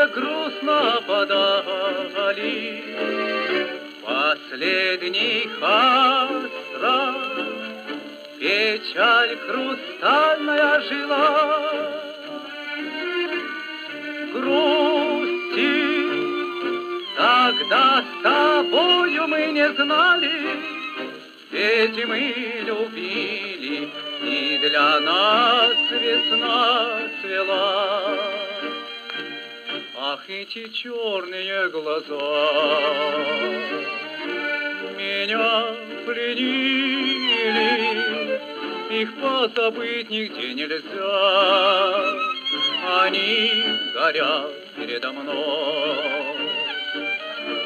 где грустно подали последний хасра, печаль хрустальная жила. Грусти тогда с тобою мы не знали, ведь мы любили, и для нас весна цвела. Ах, эти черные глаза меня пленили, их позабыть нигде нельзя, они горят передо мной.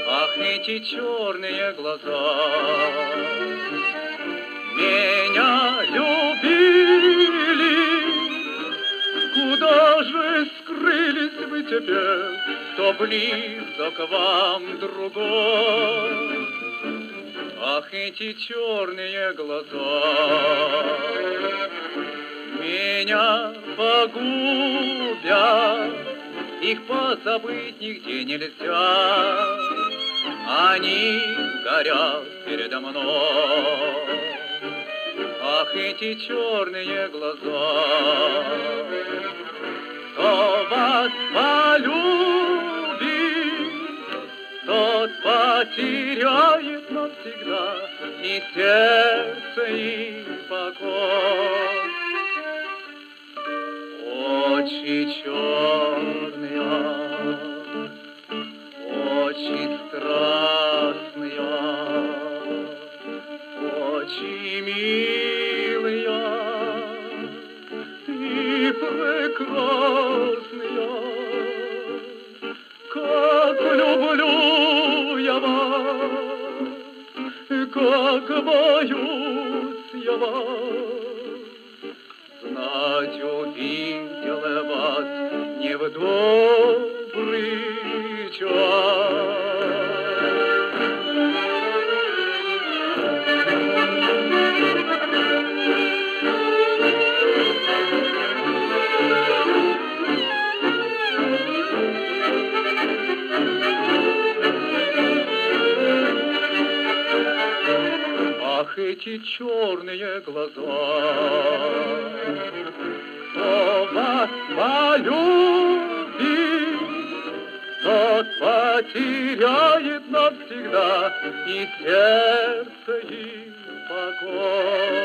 Ах, эти черные глаза меня любили, куда же скрылись вы теперь, кто близок вам другой? Ах, эти черные глаза меня погубят, их позабыть нигде нельзя, они горят передо мной. Ах, эти черные глаза, кто вас полюбит, тот потеряет навсегда и сердце, и покой. Очи черные, очи страстные, очи милые и прекрасные. Как люблю я вас, как боюсь я вас, знать увидел я вас не в добрый час. Ах, эти черные глаза, кто вас полюбит, тот потеряет навсегда и сердце, и покой.